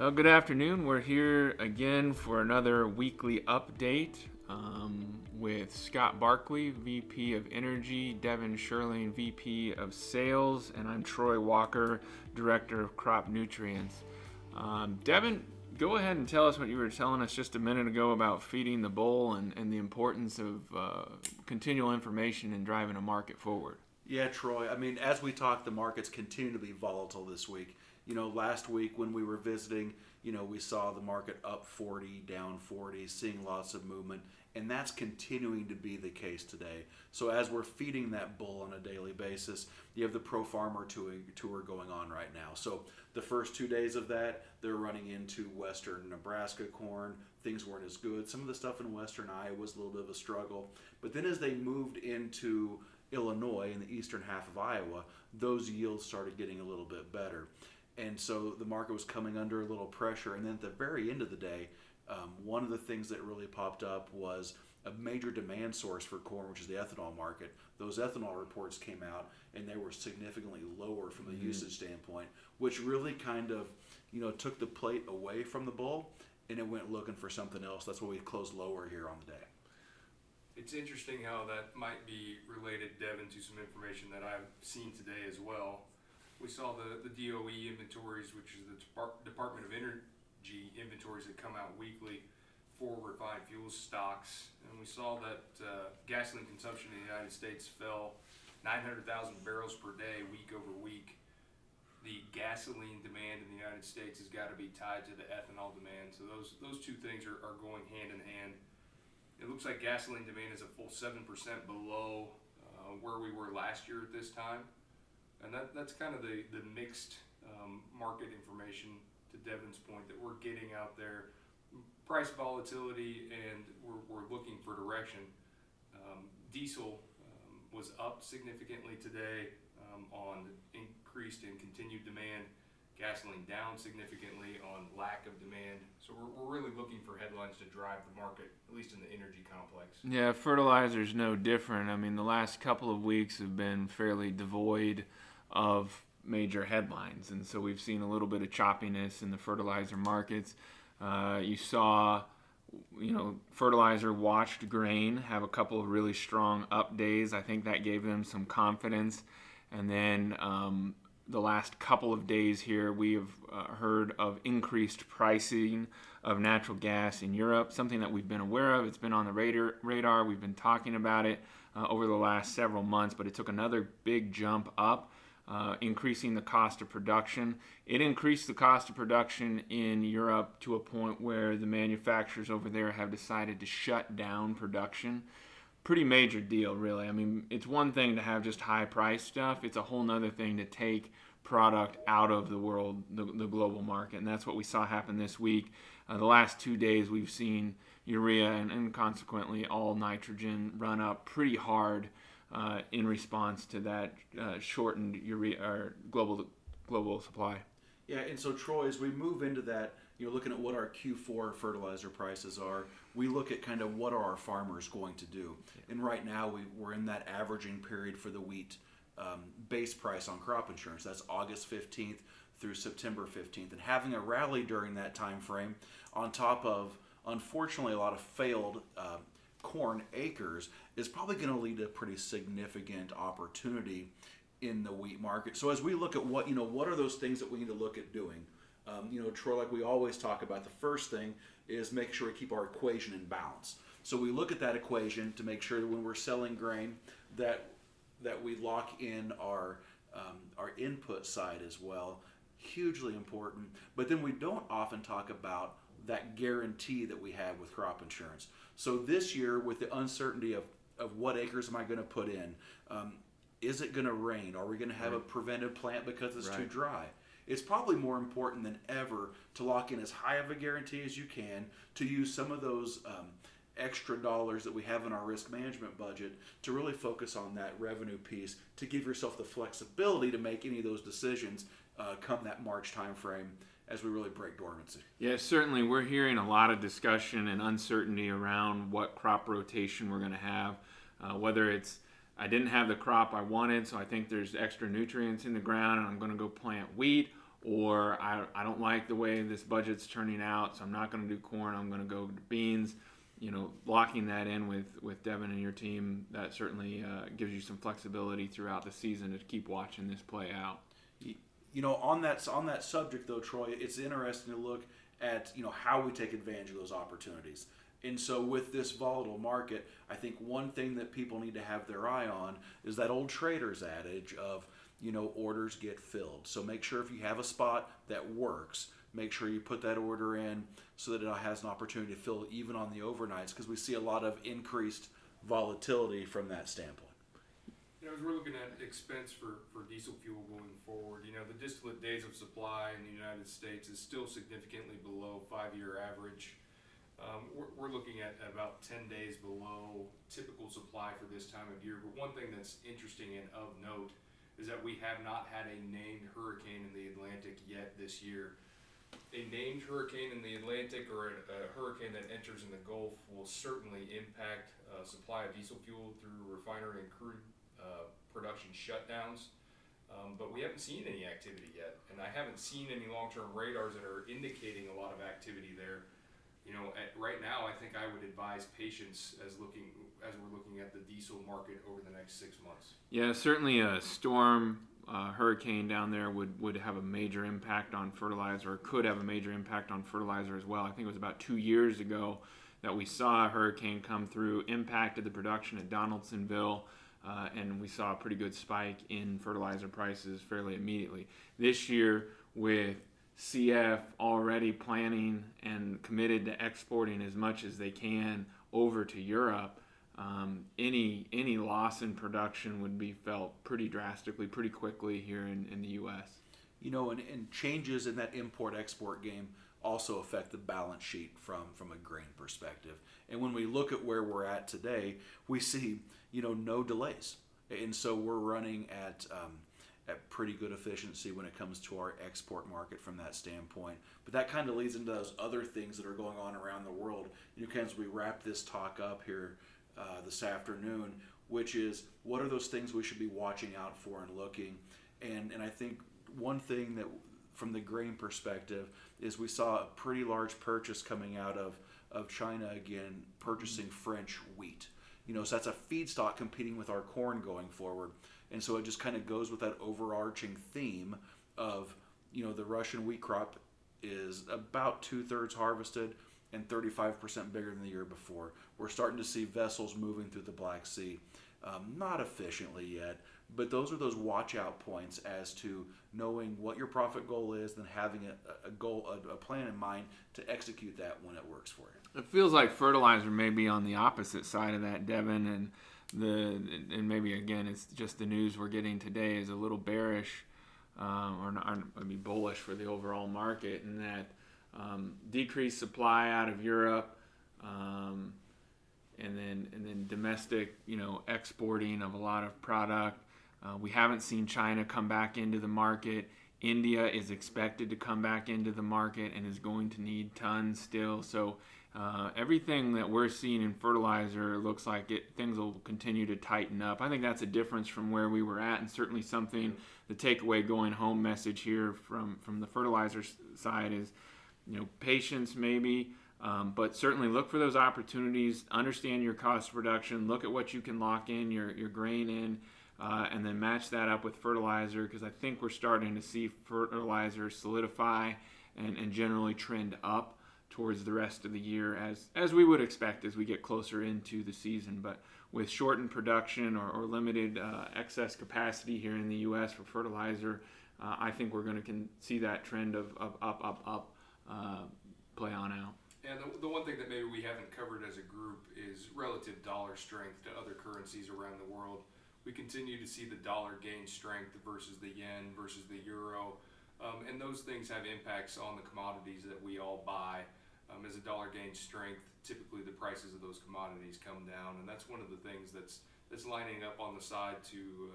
Well, good afternoon. We're here again for another weekly update with Scott Barkley, VP of Energy, Devin Schierling, VP of Sales, and I'm Troy Walker, Director of Crop Nutrients. Devin, go ahead and tell us what you were telling us just a minute ago about feeding the bull and the importance of continual information in driving a market forward. Yeah, Troy. I mean, as we talk, the markets continue to be volatile this week. Last week when we were visiting, we saw the market up 40, down 40, seeing lots of movement, and that's continuing to be the case today. So as we're feeding that bull on a daily basis, you have the Pro Farmer Tour going on right now. So the first 2 days of that, they're running into western Nebraska corn. Things weren't as good. Some of the stuff in western Iowa was a little bit of a struggle. But then as they moved into Illinois in the eastern half of Iowa, those yields started getting a little bit better. And so the market was coming under a little pressure. And then at the very end of the day, one of the things that really popped up was a major demand source for corn, which is the ethanol market. Those ethanol reports came out, and they were significantly lower from a usage standpoint, which really kind of, took the plate away from the bull, and it went looking for something else. That's why we closed lower here on the day. It's interesting how that might be related, Devin, to some information that I've seen today as well. We saw the DOE inventories, which is the Department of Energy inventories that come out weekly for refined fuel stocks. And we saw that gasoline consumption in the United States fell 900,000 barrels per day, week over week. The gasoline demand in the United States has got to be tied to the ethanol demand. So those two things are going hand in hand. It looks like gasoline demand is a full 7% below where we were last year at this time. And that's kind of the mixed market information, to Devin's point, that we're getting out there. Price volatility, and we're looking for direction. Diesel was up significantly today on increased and continued demand. Gasoline down significantly on lack of demand. So we're really looking for headlines to drive the market, at least in the energy complex. Yeah, fertilizer's no different. I mean, the last couple of weeks have been fairly devoid of major headlines, and so we've seen a little bit of choppiness in the fertilizer markets. You saw, fertilizer watched grain have a couple of really strong up days. I think that gave them some confidence. And then the last couple of days here, we have heard of increased pricing of natural gas in Europe, something that we've been aware of. It's been on the radar. We've been talking about it over the last several months, but it took another big jump up, increasing the cost of production. It increased the cost of production in Europe to a point where the manufacturers over there have decided to shut down production. Pretty major deal, really. I mean, it's one thing to have just high price stuff. It's a whole nother thing to take product out of the world, the global market, and that's what we saw happen this week. The last 2 days we've seen urea and consequently all nitrogen run up pretty hard in response to that shortened urea or global supply. Yeah, and so Troy, as we move into that, looking at what our Q4 fertilizer prices are, we look at kind of what are our farmers going to do. And right now we're in that averaging period for the wheat base price on crop insurance. That's August 15th through September 15th. And having a rally during that time frame on top of, unfortunately, a lot of failed corn acres is probably going to lead to a pretty significant opportunity in the wheat market. So as we look at what are those things that we need to look at doing? Troy, like we always talk about, the first thing is make sure we keep our equation in balance. So we look at that equation to make sure that when we're selling grain that we lock in our input side as well. Hugely important. But then we don't often talk about that guarantee that we have with crop insurance. So this year, with the uncertainty of what acres am I going to put in, is it going to rain? Are we going to have a preventive plant because it's too dry? It's probably more important than ever to lock in as high of a guarantee as you can, to use some of those extra dollars that we have in our risk management budget to really focus on that revenue piece, to give yourself the flexibility to make any of those decisions come that March time frame as we really break dormancy. Yeah, certainly we're hearing a lot of discussion and uncertainty around what crop rotation we're going to have, whether it's I didn't have the crop I wanted, so I think there's extra nutrients in the ground and I'm going to go plant wheat, or I don't like the way this budget's turning out, so I'm not going to do corn, I'm going to go to beans. Locking that in with Devin and your team, that certainly gives you some flexibility throughout the season to keep watching this play out. On that subject though, Troy, it's interesting to look at how we take advantage of those opportunities. And so with this volatile market, I think one thing that people need to have their eye on is that old trader's adage of orders get filled. So make sure if you have a spot that works, make sure you put that order in so that it has an opportunity to fill even on the overnights, because we see a lot of increased volatility from that standpoint. As we're looking at expense for diesel fuel going forward, the distillate days of supply in the United States is still significantly below 5-year average. We're looking at about 10 days below typical supply for this time of year. But one thing that's interesting and of note is that we have not had a named hurricane in the Atlantic yet this year. A named hurricane in the Atlantic or a hurricane that enters in the Gulf will certainly impact supply of diesel fuel through refinery and crude production shutdowns. But we haven't seen any activity yet, and I haven't seen any long-term radars that are indicating a lot of activity there. Right now, I think I would advise patience as we're looking at the diesel market over the next 6 months. Yeah, certainly a storm, hurricane down there would have a major impact on fertilizer, or could have a major impact on fertilizer as well. I think it was about 2 years ago that we saw a hurricane come through, impacted the production at Donaldsonville, and we saw a pretty good spike in fertilizer prices fairly immediately. This year, with CF already planning and committed to exporting as much as they can over to Europe, any loss in production would be felt pretty drastically, pretty quickly here in the U.S. And changes in that import-export game also affect the balance sheet from a grain perspective. And when we look at where we're at today, we see no delays, and so we're running at pretty good efficiency when it comes to our export market from that standpoint. But that kind of leads into those other things that are going on around the world. As we wrap this talk up here this afternoon, which is what are those things we should be watching out for and looking. And I think one thing that from the grain perspective is we saw a pretty large purchase coming out of China again, purchasing French wheat. So that's a feedstock competing with our corn going forward. And so it just kind of goes with that overarching theme of, the Russian wheat crop is about 2/3 harvested and 35% bigger than the year before. We're starting to see vessels moving through the Black Sea, not efficiently yet, but those are those watch out points as to knowing what your profit goal is, then having a plan in mind to execute that when it works for you. It feels like fertilizer may be on the opposite side of that, Devin, and maybe again it's just the news we're getting today is a little bearish, or maybe bullish for the overall market, in that decreased supply out of Europe, and then domestic exporting of a lot of product. We haven't seen China come back into the market. India is expected to come back into the market and is going to need tons still. So everything that we're seeing in fertilizer looks like things will continue to tighten up. I think that's a difference from where we were at, and certainly something, the takeaway going home message here from the fertilizer side is, patience maybe, but certainly look for those opportunities, understand your cost of production, look at what you can lock in your grain in, and then match that up with fertilizer, because I think we're starting to see fertilizer solidify and generally trend up towards the rest of the year as we would expect as we get closer into the season. But with shortened production or limited excess capacity here in the U.S. for fertilizer, I think we're going to see that trend of up play on out. And the one thing that maybe we haven't covered as a group is relative dollar strength to other currencies around the world. We continue to see the dollar gain strength versus the yen, versus the euro, and those things have impacts on the commodities that we all buy. As a dollar gains strength, typically the prices of those commodities come down, and that's one of the things that's lining up on the side to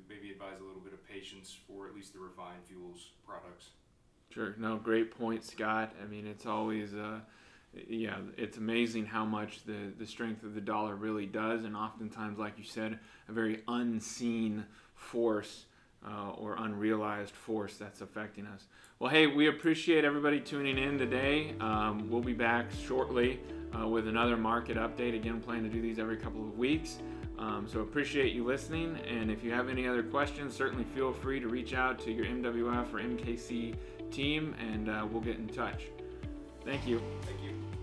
maybe advise a little bit of patience for at least the refined fuels products. Sure. No, great point, Scott. I mean, it's always, it's amazing how much the strength of the dollar really does, and oftentimes, like you said, a very unseen force or unrealized force that's affecting us. Well, hey, we appreciate everybody tuning in today. We'll be back shortly with another market update. Again, plan to do these every couple of weeks. So appreciate you listening. And if you have any other questions, certainly feel free to reach out to your MWF or MKC team, and we'll get in touch. Thank you. Thank you.